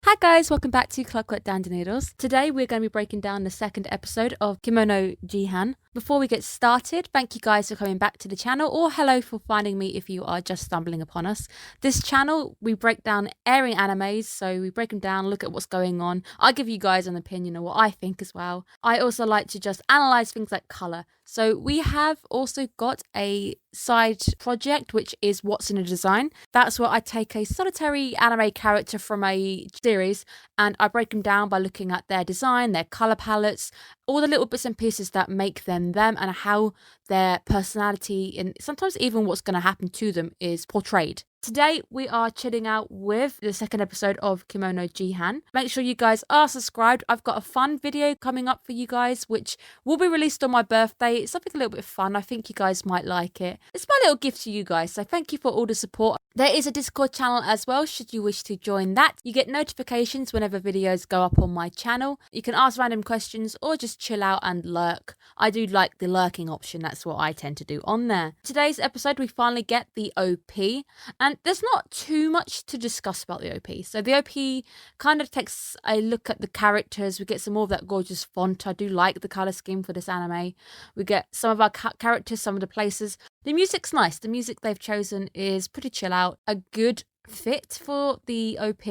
Hi guys, welcome back to Clockwork Noodles. Today we're going to be breaking down the second episode of Kemono Jihen. Before we get started, thank you guys for coming back to the channel, or hello for finding me if you are just stumbling upon us. This channel, we break down airing animes, so we break them down, look at what's going on. I give you guys an opinion of what I think as well. I also like to just analyze things like colour. So we have also got a side project, which is What's in a Design. That's where I take a solitary anime character from a series and I break them down by looking at their design, their colour palettes, all the little bits and pieces that make them them and how their personality and sometimes even what's going to happen to them is portrayed. Today we are chilling out with the second episode of Kemono Jihen. Make sure you guys are subscribed. I've got a fun video coming up for you guys which will be released on my birthday. It's something a little bit fun. I think you guys might like it. It's my little gift to you guys, so thank you for all the support. There is a Discord channel as well should you wish to join that. You get notifications whenever videos go up on my channel. You can ask random questions or just chill out and lurk. I do like the lurking option. That's what I tend to do on there. Today's episode we finally get the OP and there's not too much to discuss about the OP. So the OP kind of takes a look at the characters. We get some more of that gorgeous font. I do like the colour scheme for this anime. We get some of our characters, some of the places. The music's nice. The music they've chosen is pretty chill out. A good fit for the OP.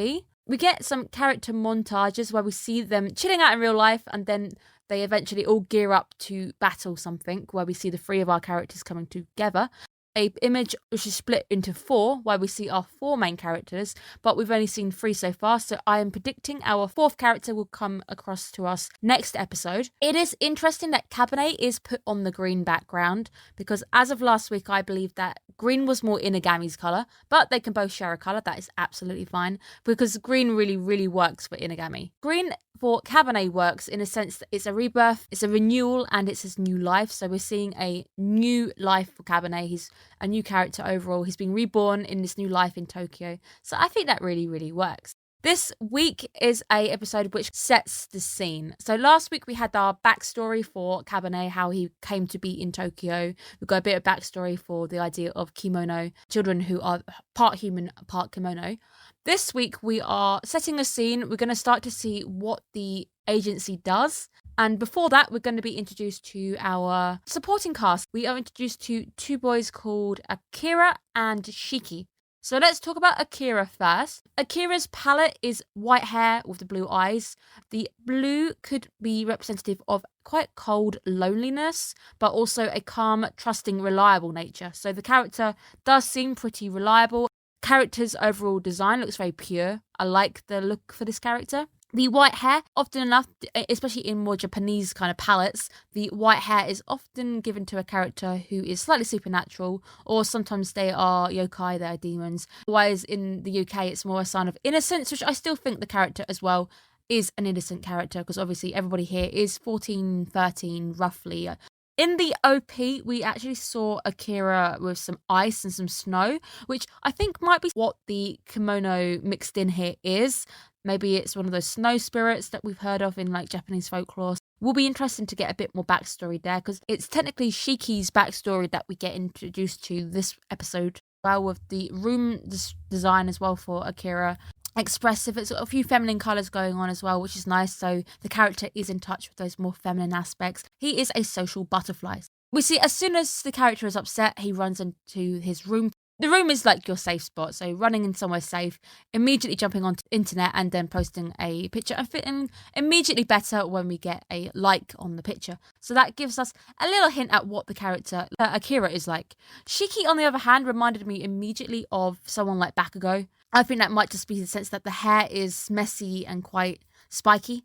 We get some character montages where we see them chilling out in real life and then they eventually all gear up to battle something where we see the three of our characters coming together. A image which is split into four where we see our four main characters, but we've only seen three so far, so I am predicting our fourth character will come across to us next episode. It is interesting that Cabernet is put on the green background because as of last week I believe that green was more Inagami's colour, but they can both share a colour. That is absolutely fine because green really works for Inagami. Green for Cabernet works in a sense that it's a rebirth, it's a renewal, and it's his new life. So we're seeing a new life for Cabernet. He's a new character overall. He's being reborn in this new life in Tokyo. So I think that really works. This week is a episode which sets the scene. So last week we had our backstory for Cabernet, how he came to be in Tokyo. We've got a bit of backstory for the idea of kimono, children who are part human, part kimono. This week we are setting a scene. We're going to start to see what the agency does. And before that, we're going to be introduced to our supporting cast. We are introduced to two boys called Akira and Shiki. So let's talk about Akira first. Akira's palette is white hair with the blue eyes. The blue could be representative of quite cold loneliness, but also a calm, trusting, reliable nature. So the character does seem pretty reliable. Character's overall design looks very pure. I like the look for this character. The white hair, often enough, especially in more Japanese kind of palettes, the white hair is often given to a character who is slightly supernatural, or sometimes they are yokai, they are demons. Otherwise, in the UK, it's more a sign of innocence, which I still think the character as well is an innocent character, because obviously everybody here is 14, 13, roughly. In the OP, we actually saw Akira with some ice and some snow, which I think might be what the kimono mixed in here is. Maybe it's one of those snow spirits that we've heard of in like Japanese folklore. Will be interesting to get a bit more backstory there because it's technically Shiki's backstory that we get introduced to this episode. Well, with the room design as well for Akira. Expressive, it's got a few feminine colours going on as well, which is nice. So the character is in touch with those more feminine aspects. He is a social butterfly. We see as soon as the character is upset, he runs into his room. The room is like your safe spot, so running in somewhere safe, immediately jumping on internet and then posting a picture and feeling immediately better when we get a like on the picture. So that gives us a little hint at what the character Akira is like. Shiki, on the other hand, reminded me immediately of someone like Bakugo. I think that might just be the sense that the hair is messy and quite spiky.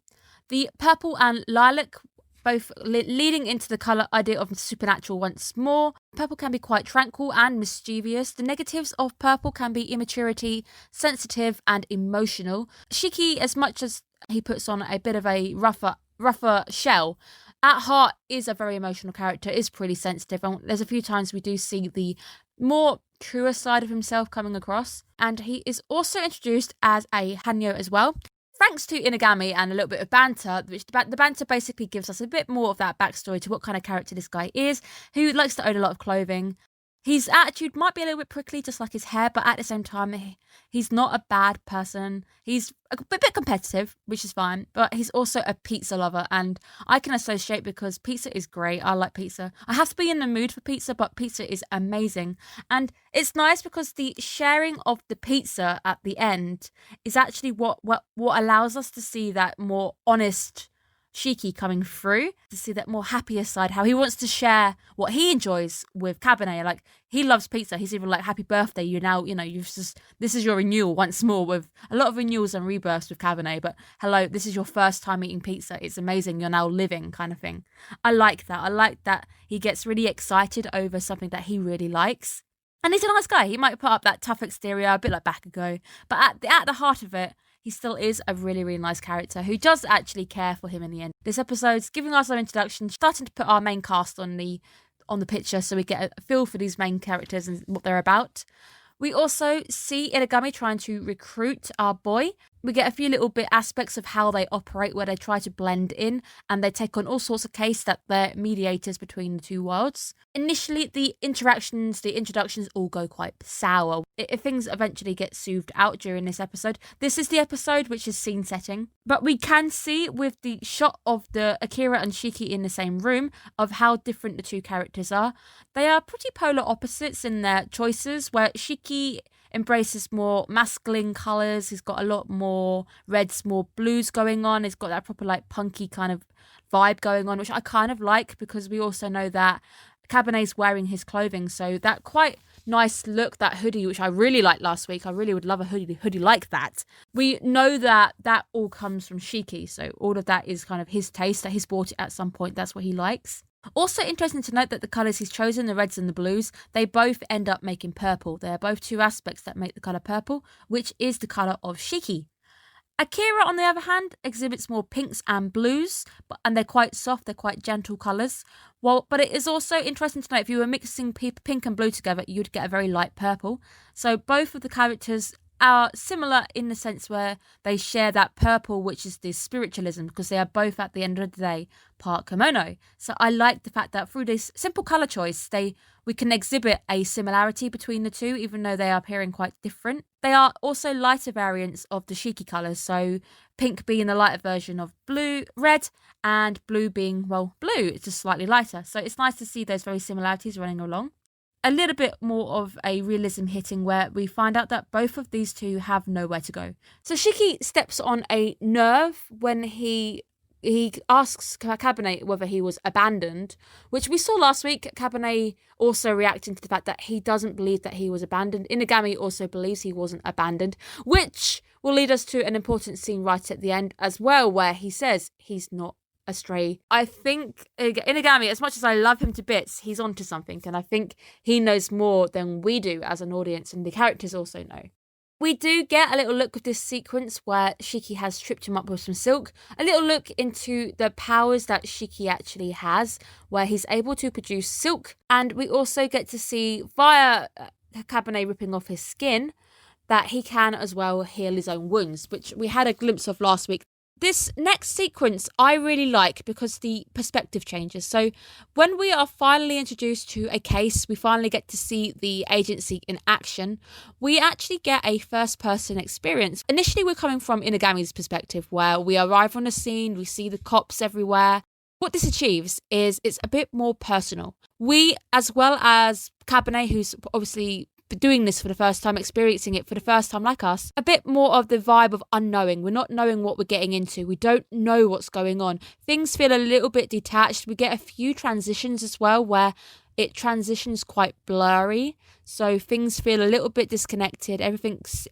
The purple and lilac both leading into the colour idea of supernatural once more. Purple can be quite tranquil and mischievous. The negatives of purple can be immaturity, sensitive and emotional. Shiki, as much as he puts on a bit of a rougher shell, at heart is a very emotional character, is pretty sensitive. And there's a few times we do see the more truer side of himself coming across. And he is also introduced as a Hanyo as well. Thanks to Inagami and a little bit of banter, which the banter basically gives us a bit more of that backstory to what kind of character this guy is, who likes to own a lot of clothing. His attitude might be a little bit prickly, just like his hair, but at the same time, he's not a bad person. He's a bit competitive, which is fine, but he's also a pizza lover, and I can associate because pizza is great. I like pizza. I have to be in the mood for pizza, but pizza is amazing. And it's nice because the sharing of the pizza at the end is actually what allows us to see that more honest Shiki coming through, to see that more happier side, how he wants to share what he enjoys with Cabernet. Like, he loves pizza. He's even like, happy birthday, this is your renewal once more, with a lot of renewals and rebirths with Cabernet, but hello, this is your first time eating pizza. It's amazing. You're now living, kind of thing. I like that. I like that he gets really excited over something that he really likes. And he's a nice guy. He might put up that tough exterior, a bit like Bakugo, but at the heart of it, he still is a really, really nice character who does actually care for him in the end. This episode's giving us our introduction, starting to put our main cast on the picture so we get a feel for these main characters and what they're about. We also see Inagami trying to recruit our boy. We get a few little bit aspects of how they operate, where they try to blend in and they take on all sorts of case that they're mediators between the two worlds. Initially, the introductions all go quite sour. If things eventually get soothed out during this episode, this is the episode which is scene setting. But we can see with the shot of the Akira and Shiki in the same room of how different the two characters are. They are pretty polar opposites in their choices, where Shiki embraces more masculine colours. He's got a lot more reds, more blues going on. He's got that proper like punky kind of vibe going on, which I kind of like, because we also know that Cabernet's wearing his clothing, so that quite nice look, that hoodie, which I really liked last week. I really would love a hoodie like that. We know that all comes from Shiki, so all of that is kind of his taste, that he's bought it at some point. That's what he likes. Also interesting to note that the colours he's chosen, the reds and the blues, they both end up making purple. They're both two aspects that make the colour purple, which is the colour of Shiki. Akira, on the other hand, exhibits more pinks and blues, and they're quite soft, they're quite gentle colours. But it is also interesting to note, if you were mixing pink and blue together, you'd get a very light purple. So both of the characters are similar in the sense where they share that purple, which is this spiritualism, because they are both, at the end of the day, part Kemono. So I like the fact that through this simple colour choice, we can exhibit a similarity between the two, even though they are appearing quite different. They are also lighter variants of the Shiki colours, so pink being the lighter version of red, and blue being, blue. It's just slightly lighter. So it's nice to see those very similarities running along. A little bit more of a realism hitting, where we find out that both of these two have nowhere to go. So Shiki steps on a nerve when he asks Cabernet whether he was abandoned, which we saw last week. Cabernet also reacting to the fact that he doesn't believe that he was abandoned. Inagami also believes he wasn't abandoned, which will lead us to an important scene right at the end as well, where he says he's not astray. I think Inagami, as much as I love him to bits, he's onto something, and I think he knows more than we do as an audience, and the characters also know. We do get a little look of this sequence where Shiki has tripped him up with some silk, a little look into the powers that Shiki actually has, where he's able to produce silk, and we also get to see, via Cabernet ripping off his skin, that he can as well heal his own wounds, which we had a glimpse of last week. This next sequence I really like because the perspective changes. So when we are finally introduced to a case, we finally get to see the agency in action. We actually get a first-person experience. Initially, we're coming from Inagami's perspective, where we arrive on the scene, we see the cops everywhere. What this achieves is it's a bit more personal. We, as well as Cabernet, who's obviously doing this for the first time, experiencing it for the first time like us, a bit more of the vibe of unknowing. We're not knowing what we're getting into. We don't know what's going on. Things feel a little bit detached. We get a few transitions as well where it transitions quite blurry. So things feel a little bit disconnected. Everything's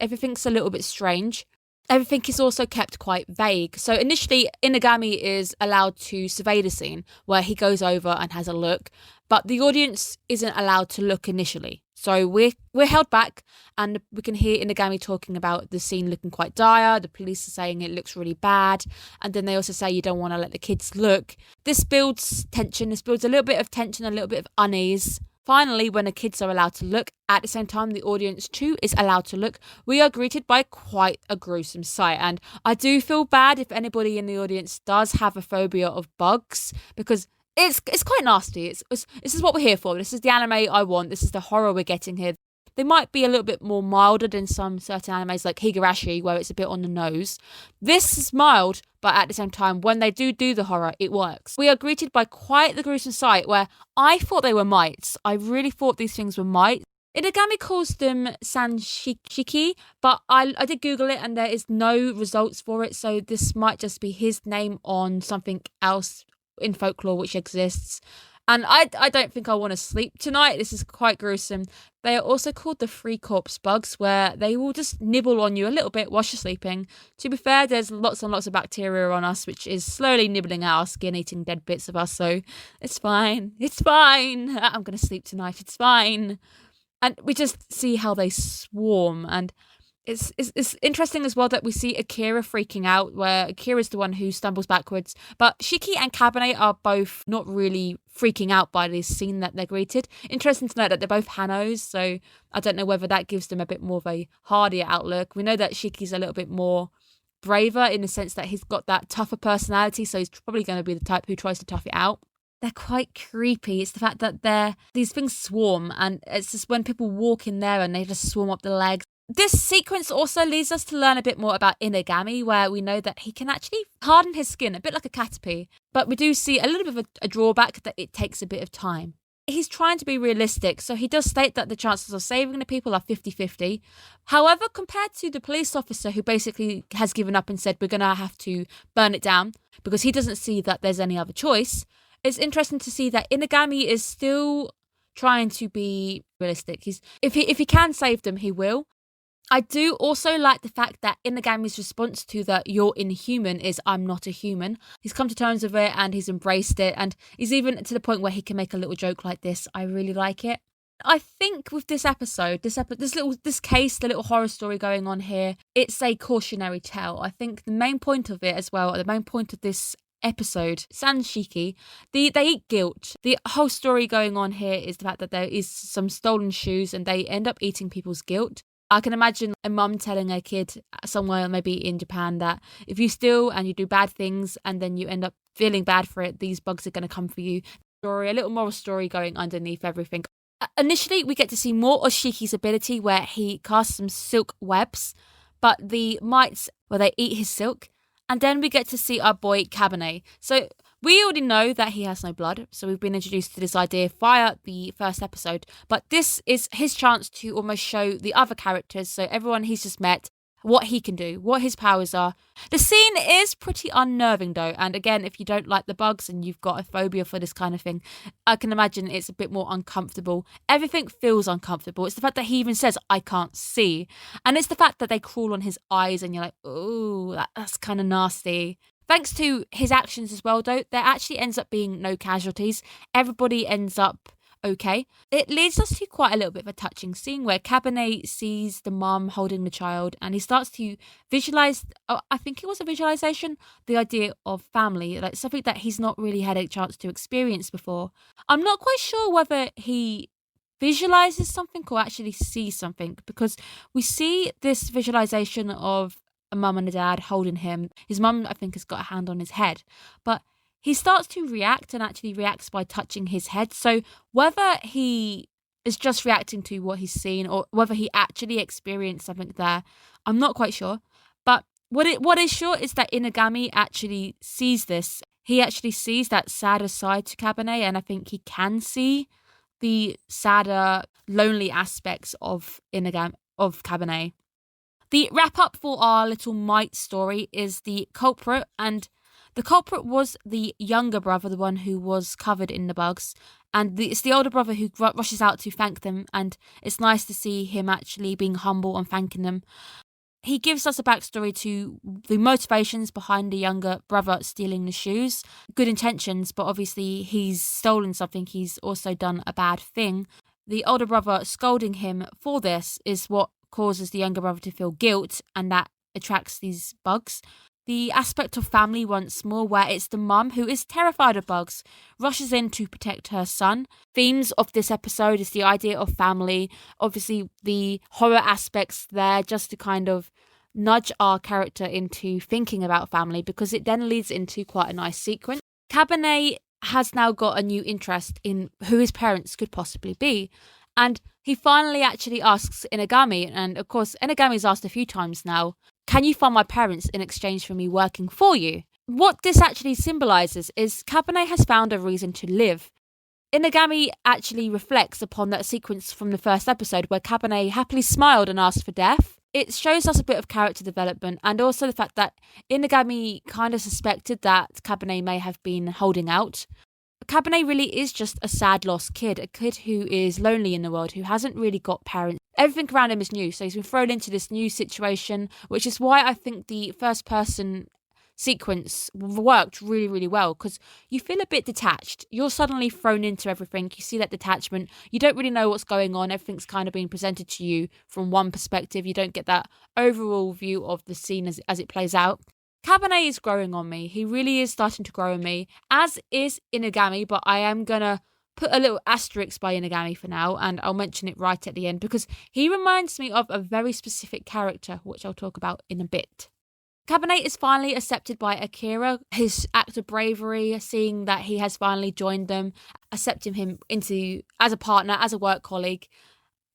a little bit strange. Everything is also kept quite vague. So initially, Inagami is allowed to survey the scene, where he goes over and has a look, but the audience isn't allowed to look initially. So we're held back, and we can hear Inagami talking about the scene looking quite dire. The police are saying it looks really bad, and then they also say you don't want to let the kids look. This builds tension. This builds a little bit of tension, a little bit of unease. Finally, when the kids are allowed to look, at the same time the audience too is allowed to look, we are greeted by quite a gruesome sight. And I do feel bad if anybody in the audience does have a phobia of bugs, because It's quite nasty. This is what we're here for. This is the anime I want. This is the horror we're getting here. They might be a little bit more milder than some certain animes like Higurashi, where it's a bit on the nose. This is mild, but at the same time, when they do the horror, it works. We are greeted by quite the gruesome sight where I thought they were mites. I really thought these things were mites. Inagami calls them Sanshiki, but I did Google it and there is no results for it, so this might just be his name on something else in folklore which exists. And I don't think I want to sleep tonight. This is quite gruesome. They are also called the free corpse bugs, where they will just nibble on you a little bit whilst you're sleeping. To be fair, there's lots and lots of bacteria on us, which is slowly nibbling at our skin, eating dead bits of us. So it's fine. It's fine. I'm going to sleep tonight. It's fine. And we just see how they swarm. And it's interesting as well that we see Akira freaking out, where Akira's the one who stumbles backwards. But Shiki and Kabane are both not really freaking out by this scene that they're greeted. Interesting to note that they're both Hanos, so I don't know whether that gives them a bit more of a hardier outlook. We know that Shiki's a little bit more braver in the sense that he's got that tougher personality, so he's probably going to be the type who tries to tough it out. They're quite creepy. It's the fact that these things swarm, and it's just when people walk in there and they just swarm up the legs. This sequence also leads us to learn a bit more about Inagami, where we know that he can actually harden his skin, a bit like a caterpie. But we do see a little bit of a drawback that it takes a bit of time. He's trying to be realistic, so he does state that the chances of saving the people are 50-50. However, compared to the police officer who basically has given up and said we're going to have to burn it down because he doesn't see that there's any other choice, it's interesting to see that Inagami is still trying to be realistic. If he can save them, he will. I do also like the fact that Inagami's response to the "you're inhuman" is "I'm not a human." He's come to terms with it and he's embraced it, and he's even to the point where he can make a little joke like this. I really like it. I think with this episode, this case, the little horror story going on here, it's a cautionary tale. I think the main point of it as well, the main point of this episode, Sanshiki, they eat guilt. The whole story going on here is the fact that there is some stolen shoes and they end up eating people's guilt. I can imagine a mum telling a kid somewhere, maybe in Japan, that if you steal and you do bad things and then you end up feeling bad for it, these bugs are going to come for you. A little moral story going underneath everything. Initially, we get to see more of Shiki's ability where he casts some silk webs, but the mites, where they eat his silk. And then we get to see our boy Kabane. So we already know that he has no blood, so we've been introduced to this idea via the first episode, but this is his chance to almost show the other characters, so everyone he's just met, what he can do, what his powers are. The scene is pretty unnerving though, and again, if you don't like the bugs and you've got a phobia for this kind of thing, I can imagine it's a bit more uncomfortable. Everything feels uncomfortable. It's the fact that he even says, "I can't see," and it's the fact that they crawl on his eyes and you're like, "Ooh, that's kind of nasty." Thanks to his actions as well, though, there actually ends up being no casualties. Everybody ends up okay. It leads us to quite a little bit of a touching scene where Kabane sees the mum holding the child and he starts to visualize, I think it was a visualization, the idea of family, like something that he's not really had a chance to experience before. I'm not quite sure whether he visualizes something or actually sees something, because we see this visualization of a mum and a dad holding him. His mum, I think, has got a hand on his head, but he starts to react and actually reacts by touching his head. So whether he is just reacting to what he's seen or whether he actually experienced something there, I'm not quite sure. But what is sure is that Inagami actually sees this. He actually sees that sadder side to Kabane, and I think he can see the sadder, lonely aspects of Kabane. The wrap-up for our little mite story is the culprit, and the culprit was the younger brother, the one who was covered in the bugs, and it's the older brother who rushes out to thank them, and it's nice to see him actually being humble and thanking them. He gives us a backstory to the motivations behind the younger brother stealing the shoes. Good intentions, but obviously he's stolen something, he's also done a bad thing. The older brother scolding him for this is what causes the younger brother to feel guilt, and that attracts these bugs. The aspect of family once more, where it's the mum who is terrified of bugs, rushes in to protect her son. Themes of this episode is the idea of family, obviously the horror aspects there, just to kind of nudge our character into thinking about family, because it then leads into quite a nice sequence. Kabane has now got a new interest in who his parents could possibly be. And he finally actually asks Inagami, and of course, Inagami's asked a few times now, can you find my parents in exchange for me working for you? What this actually symbolizes is Kabane has found a reason to live. Inagami actually reflects upon that sequence from the first episode where Kabane happily smiled and asked for death. It shows us a bit of character development, and also the fact that Inagami kind of suspected that Kabane may have been holding out. Kabane really is just a sad lost kid, a kid who is lonely in the world, who hasn't really got parents. Everything around him is new, so he's been thrown into this new situation, which is why I think the first person sequence worked really, really well, because you feel a bit detached. You're suddenly thrown into everything. You see that detachment. You don't really know what's going on. Everything's kind of being presented to you from one perspective. You don't get that overall view of the scene as it plays out. Kabane is growing on me. He really is starting to grow on me, as is Inagami, but I am going to put a little asterisk by Inagami for now, and I'll mention it right at the end, because he reminds me of a very specific character, which I'll talk about in a bit. Kabane is finally accepted by Akira. His act of bravery, seeing that he has finally joined them, accepting him into as a partner, as a work colleague.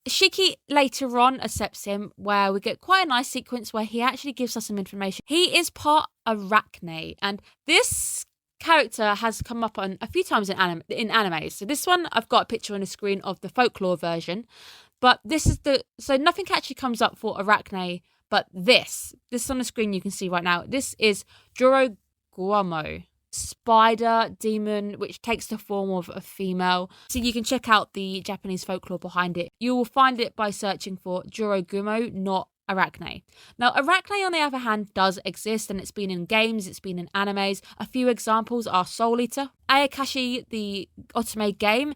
Shiki later on accepts him, where we get quite a nice sequence where he actually gives us some information. He is part Arachne, and this character has come up on a few times in anime. So this one, I've got a picture on the screen of the folklore version, but this is so nothing actually comes up for Arachne. But this on the screen you can see right now, this is Jorogumo, spider demon, which takes the form of a female. So you can check out the Japanese folklore behind it. You will find it by searching for Jorogumo, not Arachne. Now, Arachne, on the other hand, does exist, and it's been in games, it's been in animes. A few examples are Soul Eater, Ayakashi, the Otome game.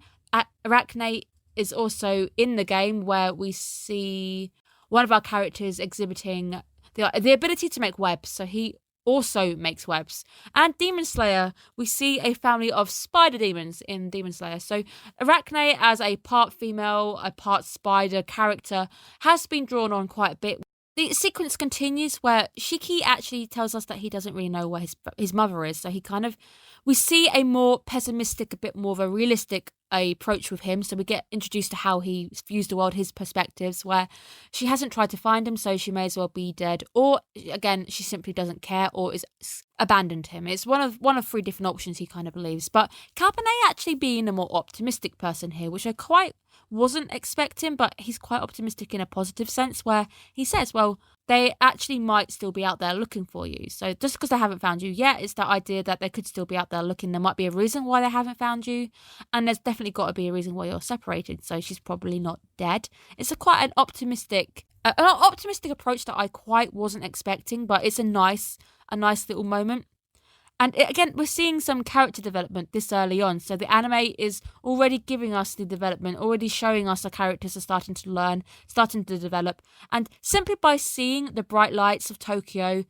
Arachne is also in the game, where we see one of our characters exhibiting the ability to make webs, so he also makes webs. And Demon Slayer, we see a family of spider demons in Demon Slayer. So Arachne, as a part female, a part spider character, has been drawn on quite a bit. The sequence continues where Shiki actually tells us that he doesn't really know where his mother is. So we see a more pessimistic, a bit more of a realistic approach with him. So we get introduced to how he views the world, his perspectives, where she hasn't tried to find him, so she may as well be dead. Or again, she simply doesn't care or is abandoned him. It's one of three different options he kind of believes. But Kabane actually being a more optimistic person here, which I quite wasn't expecting, but he's quite optimistic in a positive sense, where he says, well, they actually might still be out there looking for you. So just because they haven't found you yet, it's that idea that they could still be out there looking. There might be a reason why they haven't found you, and there's definitely got to be a reason why you're separated. So she's probably not dead. It's quite an optimistic approach that I quite wasn't expecting, but it's a nice little moment. And again, we're seeing some character development this early on. So the anime is already giving us the development, already showing us the characters are starting to learn, starting to develop. And simply by seeing the bright lights of Tokyo,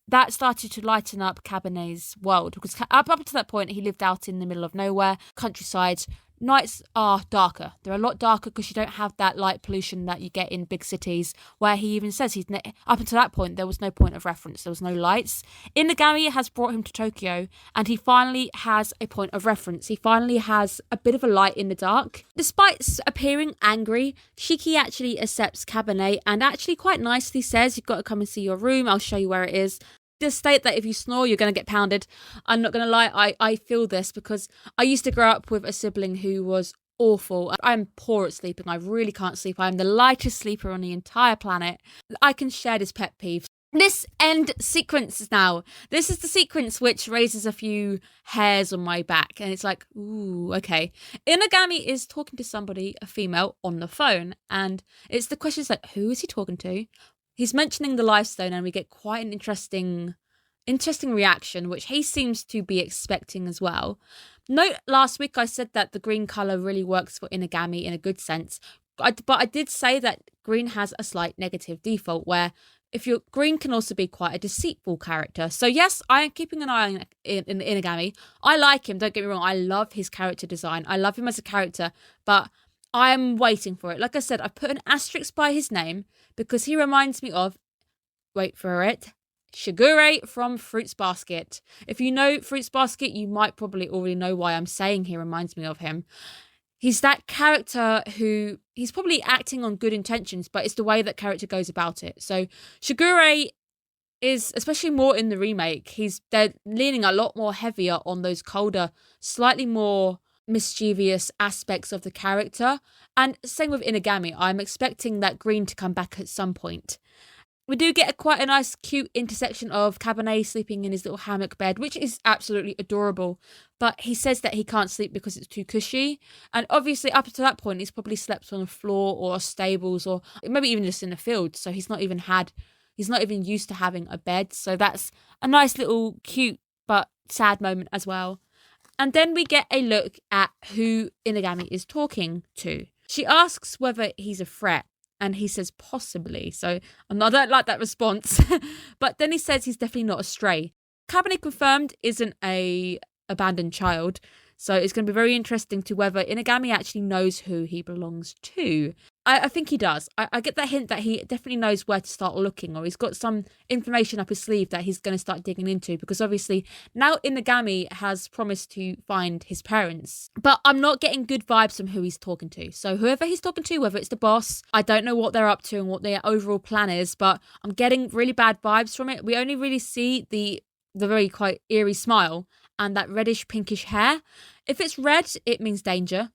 that started to lighten up Kabane's world. Because up to that point, he lived out in the middle of nowhere, countryside. Nights are darker. They're a lot darker because you don't have that light pollution that you get in big cities, where he even says up until that point, there was no point of reference. There was no lights. Inagami has brought him to Tokyo, and he finally has a point of reference. He finally has a bit of a light in the dark. Despite appearing angry, Shiki actually accepts Kabane and actually quite nicely says, you've got to come and see your room. I'll show you where it is. Just state that if you snore, you're going to get pounded. I'm not going to lie, I feel this because I used to grow up with a sibling who was awful. I'm poor at sleeping. I really can't sleep. I'm the lightest sleeper on the entire planet. I can share this pet peeve. This end sequence now. This is the sequence which raises a few hairs on my back. And it's like, ooh, okay. Inagami is talking to somebody, a female, on the phone. And it's the questions like, who is he talking to? He's mentioning the life stone, and we get quite an interesting reaction, which he seems to be expecting as well. Note, last week I said that the green colour really works for Inagami in a good sense. But I did say that green has a slight negative default, where green can also be quite a deceitful character. So yes, I am keeping an eye on Inagami. I like him, don't get me wrong. I love his character design. I love him as a character, but I'm waiting for it. Like I said, I put an asterisk by his name because he reminds me of, wait for it, Shigure from Fruits Basket. If you know Fruits Basket, you might probably already know why I'm saying he reminds me of him. He's that character who he's probably acting on good intentions, but it's the way that character goes about it. So Shigure is, especially more in the remake, they're leaning a lot more heavier on those colder, slightly more mischievous aspects of the character. And same with Inagami. I'm expecting that green to come back at some point. We do get quite a nice, cute intersection of Cabernet sleeping in his little hammock bed, which is absolutely adorable. But he says that he can't sleep because it's too cushy. And obviously, up to that point, he's probably slept on a floor or stables or maybe even just in a field. So he's not even used to having a bed. So that's a nice little cute but sad moment as well. And then we get a look at who Inagami is talking to. She asks whether he's a threat. And he says possibly. So I don't like that response. But then he says he's definitely not a stray. Cabernet confirmed isn't a abandoned child. So it's going to be very interesting to whether Inagami actually knows who he belongs to. I think he does. I get that hint that he definitely knows where to start looking, or he's got some information up his sleeve that he's going to start digging into, because obviously now Inagami has promised to find his parents. But I'm not getting good vibes from who he's talking to. So whoever he's talking to, whether it's the boss, I don't know what they're up to and what their overall plan is, but I'm getting really bad vibes from it. We only really see the very quite eerie smile and that reddish pinkish hair. If it's red, it means danger.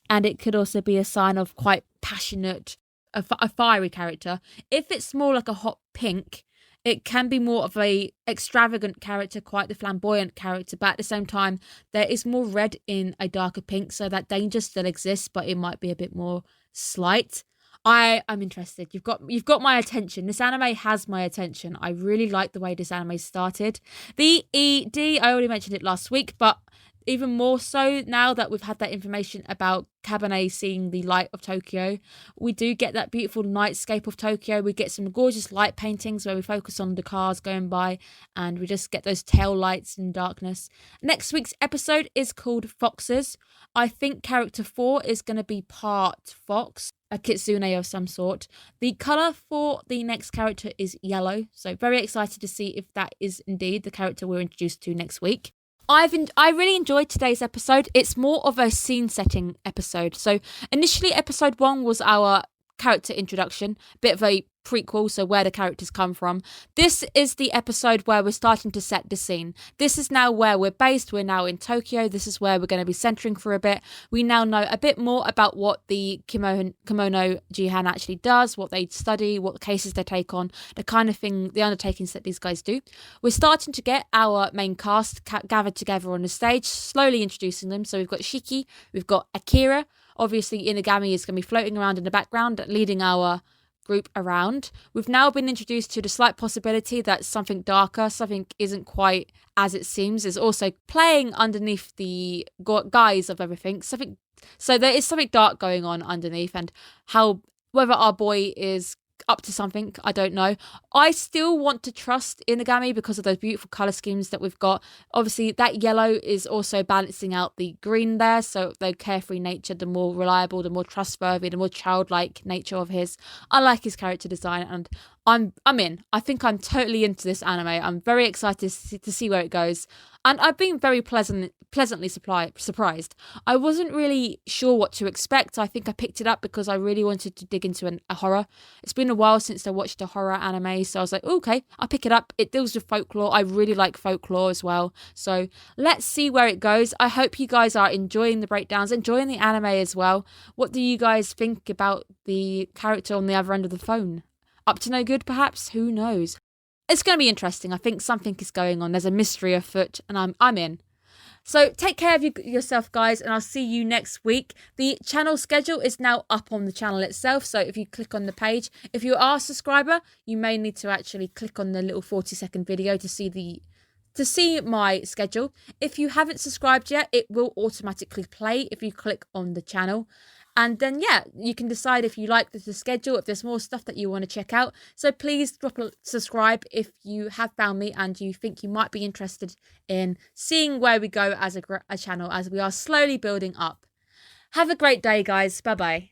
And it could also be a sign of quite passionate, a fiery character. If it's more like a hot pink, it can be more of a extravagant character, quite the flamboyant character. But at the same time, there is more red in a darker pink, so that danger still exists, but it might be a bit more slight. I'm interested. You've got my attention. This anime has my attention. I really like the way this anime started. The ED, I already mentioned it last week, but even more so now that we've had that information about Cabernet seeing the light of Tokyo. We do get that beautiful nightscape of Tokyo. We get some gorgeous light paintings where we focus on the cars going by, and we just get those tail lights in darkness. Next week's episode is called Foxes. I think character 4 is going to be part fox, a kitsune of some sort. The colour for the next character is yellow, so very excited to see if that is indeed the character we're introduced to next week. I really enjoyed today's episode. It's more of a scene setting episode. So initially episode 1 was our character introduction, bit of a prequel, so where the characters come from. This is the episode where we're starting to set the scene. This is now where we're based. We're now in Tokyo. This is where we're going to be centering for a bit. We now know a bit more about what the Kemono Jihen actually does, what they study, what cases they take on, the kind of thing, the undertakings that these guys do. We're starting to get our main cast gathered together on the stage, slowly introducing them. So we've got Shiki, we've got Akira. Obviously, Inagami is going to be floating around in the background, leading our group around. We've now been introduced to the slight possibility that something darker, something isn't quite as it seems, is also playing underneath the guise of everything. So there is something dark going on underneath, and whether our boy is up to something, I don't know. I still want to trust Inagami because of those beautiful colour schemes that we've got. Obviously, that yellow is also balancing out the green there, so the carefree nature, the more reliable, the more trustworthy, the more childlike nature of his. I like his character design, and I'm in. I think I'm totally into this anime. I'm very excited to see where it goes. And I've been very pleasantly surprised. I wasn't really sure what to expect. I think I picked it up because I really wanted to dig into a horror. It's been a while since I watched a horror anime, so I was like, okay, I'll pick it up. It deals with folklore. I really like folklore as well. So let's see where it goes. I hope you guys are enjoying the breakdowns, enjoying the anime as well. What do you guys think about the character on the other end of the phone? Up to no good, perhaps? Who knows? It's going to be interesting. I think something is going on. There's a mystery afoot, and I'm in. So take care of yourself, guys, and I'll see you next week. The channel schedule is now up on the channel itself, so if you click on the page, if you are a subscriber, you may need to actually click on the little 40-second video to see my schedule. If you haven't subscribed yet, it will automatically play if you click on the channel. And then, yeah, you can decide if you like the schedule, if there's more stuff that you want to check out. So please drop a subscribe if you have found me and you think you might be interested in seeing where we go as a channel, as we are slowly building up. Have a great day, guys. Bye-bye.